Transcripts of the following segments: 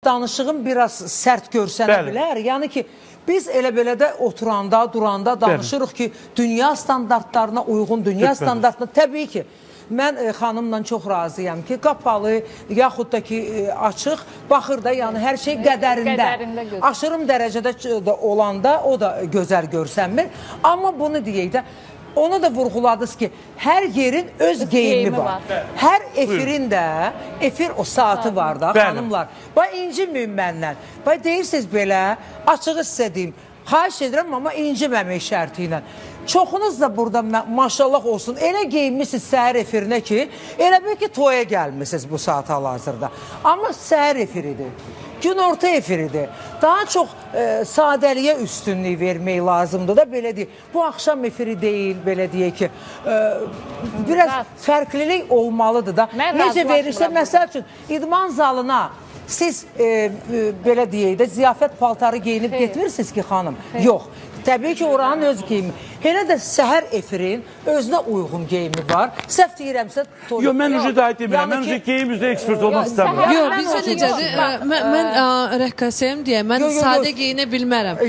danışığım biraz sərt görsənə bilər. Yəni ki, biz elə belə də oturanda, duranda danışırıq ki, dünya standartlarına uyğun, dünya standartına təbii ki, mən xanımla çox razıyam ki, qapalı, yaxud da ki, açıq, baxır da, yəni hər şey qədərində. Aşırım dərəcədə olanda o da gözəl görsənmir. Amma bunu deyək də, onu da vurğuladınız ki, hər yerin öz geyimi var. Hər efirin də, efir o saatı var da, xanımlar. Bay inciməyin məndən. Bay deyirsiniz belə, açığı sizə deyim, xahiş edirəm, amma inciməmək şərti ilə. Çoxunuz da burada maşallah olsun, elə geyinmişsiniz səhər efirinə ki, elə bil ki, toya gəlmişsiniz bu saat hal-hazırda. Amma səhər efiridir. Gün orta efiridir. Daha çox sadəliyə üstünlük vermək lazımdır da, belə deyək. Bu axşam efiri deyil, belə deyək ki, biraz fərqlilik olmalıdır da. Necə verirsə, məsəl üçün, idman zalına siz belə deyək də, ziyafət paltarı geyinib getirirsiniz ki, xanım? Yox. Təbii ki, oranın öz geyimi. Elə də səhər efirin özünə uyğun geyimi var. Səhv deyirəmsə... Yox, mən üzrə dahi demirəm. Mən üzrə geyim üzrə ekspert olmaq istəmirəm. Yox, bizə necədir? Mən rəqqasəyəm deyə, mən sadə geyinə bilmərəm.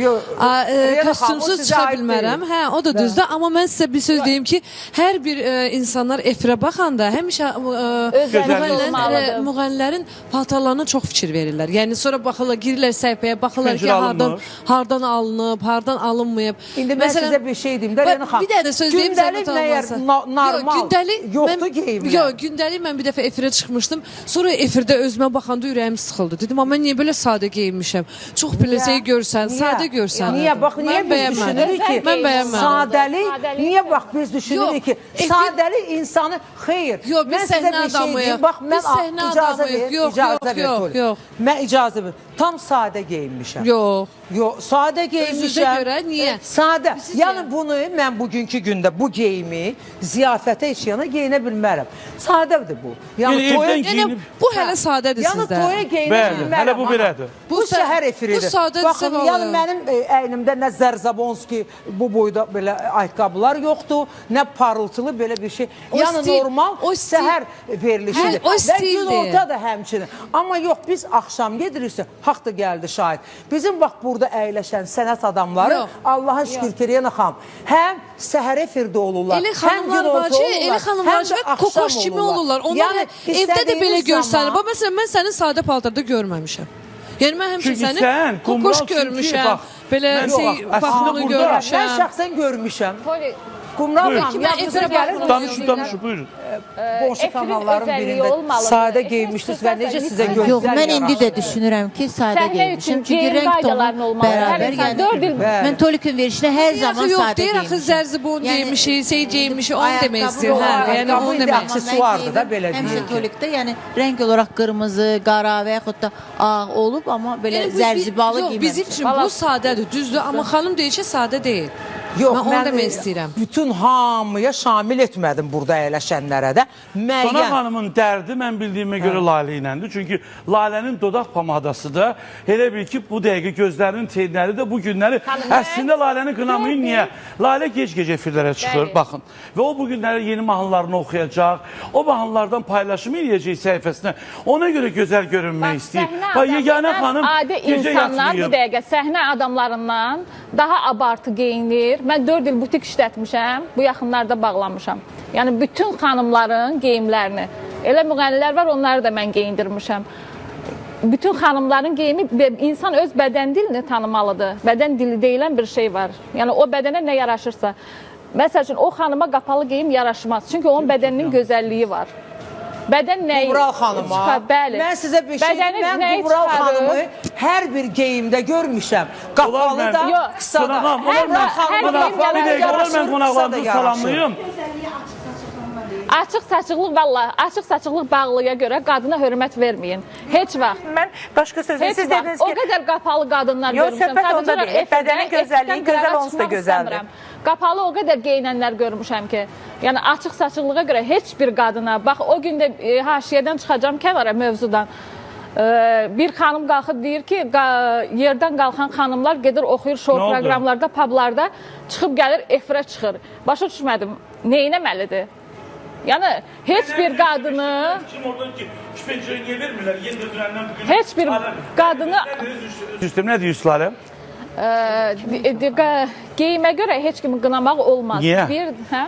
Kostyumsuz çıxa bilmərəm. Hə, o da düzdür. Amma mən sizə bir söz deyim ki, hər bir insanlar efirə baxanda həmişə müğənnilərin paltarlarına çox fikir verirlər. Yəni, sonra baxırlar, girirlər səhifəyə, baxırlar ki, hardan alınıb, hardan alınmayıb. İndi mən sizə bir şey deyim də, Rəni xanım. Bir də söz deyim, gündəlik məyər normal yoxdur geyimlər. Yox, gündəlik mən bir dəfə efirə çıxmışdım. Sonra efirdə özümə baxanda ürəyim sıxıldı. Dedim, amma mən niyə belə sadə geyinmişəm? Çox biləcəyi görsən, sadə görsən. Niyə? Bax, niyə biz düşünürük ki, sadəlik, niyə bax biz düşünürük ki, sadəlik insanı, xeyr. Yox, biz səhnə adamıyıq. Bax, mən icazə ver. Mən icazə ver. Tam sadə geyinmişəm. Yox, sadə geyinmişəm. Özünüzə görə, niyə? Sadə. Yəni bunu mən bugünkü gündə bu geyimi ziyafətə heç yana geyinə bilmərəm. Sadədir bu. Yəni bu hələ sadədir sizdə. Yəni toya geyinə bilmərəm. Hələ bu belədir. Bu səhər efiridir. Bu sadədir. Baxın, yəni mənim əynimdə nə Zərzabonski bu boyda belə ayaqqabılar yoxdur, nə parıltılı belə bir şey. Yəni normal səhər verilişidir. Və gün orta da həmçinin. Amma yox, biz axşam gediriksə, haqq da gəldi şahid. Bizim bax burada əyləşən sənət adamları, Allah'a şükür ki, Reyna xanım, həm səhər efirdə olurlar, həm gün orta olurlar, həm də kokoş kimi olurlar. Onlar evdə də belə görsənir. Məsələn, mən sənin sadə paltarda görməmişəm. Yəni, mən həmişə səni kokoş görmüşəm, belə baxımını görmüşəm. Mən şəxsən görmüşəm. Qumral xanım, yaxınıza gəlir. Danışın, buyurun. Qonşu kanalların birində sadə geyinmişdiniz və necə sizə gözlər yaraşır? Yox, mən indi də düşünürəm ki, sadə geyinmişim. Çünki renk tonu bərabər. Yəni, mən Tolik'in verişinə hər zaman sadə geyinmişim. Yox, deyir, Zərzibon geyinmişik, geyinmişik, onu demək istəyir. Yəni, onu demək. Aksesuardır da, belə deyil ki. Həmişə Tolik'də, yəni, renk olaraq qırmızı, qara və yaxud da ağ olub, amma belə zərzibalı geyinmişim. Bizim üçün bu sadədir, düzdür, amma xanım deyir ki, sadə deyil. Yox, mən onu demək istəyirəm. Bütün hamıya şamil etmədim burada əyləşənlərə də. Sona xanımın dərdi mən bildiyimə görə Lalə iləndir. Çünki Lalənin dodaq pamadası da elə bil ki, bu dəqiqə gözlərinin teynləri də bu günləri əslində Laləni qınamayın. Niyə? Lalə gec-gec efirlərə çıxır, baxın. Və o bu günləri yeni mahnılarını oxuyacaq. O mahnılardan paylaşım eləyəcək səhifəsinə. Ona görə gözəl görünmək istəyir. Bax, yeganə xanım gecə yatmayıb. Bu dəqiqə səhnə adamlarından daha abartı geyinir. Mən 4 il butik işlətmişəm, bu yaxınlarda bağlamışam. Yəni, bütün xanımların geyimlərini. Elə müğənnilər var, onları da mən geyindirmişəm. Bütün xanımların geyimi, insan öz bədən dilini tanımalıdır. Bədən dili deyilən bir şey var. Yəni, o bədənə nə yaraşırsa. Məsəl üçün, o xanıma qapalı geyim yaraşmaz. Çünki onun bədəninin gözəlliyi var. Bədən nəyi? Qumral xanıma. Bəli. Mən sizə bir şey, mən Qumral xanımı hər bir geyimdə görmüşəm. Qapalı da, qısa da. Mən qonaqlarınızı salamlayım. Açıq saçıqlıq bağlıya görə qadına hörmət verməyin. Heç vaxt. Mən başqa sözü siz dediniz ki... O qədər qapalı qadınlar görmüşəm. Yox, söhbət onda deyil. Bədənin gözəlliyi gözəl onsuz da gözəldir. Qapalı o qədər geyinənlər görmüşəm ki, yəni açıq saçıqlığa görə heç bir qadına, bax o gündə haşiyədən çıxacam kənara mövzudan, bir xanım qalxıb deyir ki, yerdən qalxan xanımlar gedir, oxuyur şou proqramlarda, publarda, çıxıb gəlir, efirə çıxır. Başa düşmədim, neynəməlidir? Yəni heç bir qadını Kim oradan ki, pencere niye vermirler? Yeni dönenden bugün. heç bir qadını Üstüm ne diyorsun Lale? geyimə görə heç kimi qınamaq olmaz. Niyə? Hə?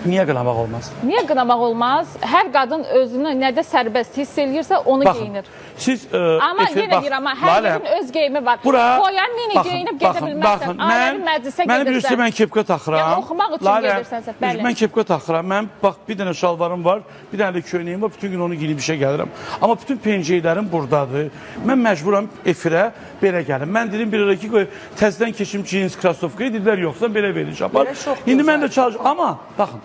Niye qınamaq olmaz? Niyə qınamaq olmaz? Hər qadın özünü nədə sərbəst hiss eləyirsə onu Baxın, geyinir. siz Amma yenə deyirəm, hər yerin öz geyimi var. Qoyan mini geyinib gedə bilməzsən. Ailəvi məclisə Mənə birisi gedirsən. mən kepka taxıram. Yəni oxumaq üçün gedirsənsə, bəli. Mən kepka taxıram. Mən bax bir dənə şalvarım var, bir dənə də köynəyim var. Bütün gün onu giyinib işə gəlirəm. Amma bütün pencəklərim burdadır. Mən məcburam efirə belə gəlim. Mən dedim bir ara ki, təzədən keçim jeans, krasovka dedilər, yoxsa belə verəcəm. Belə çox İndi mən gözəl. də çalışıram. Amma baxın,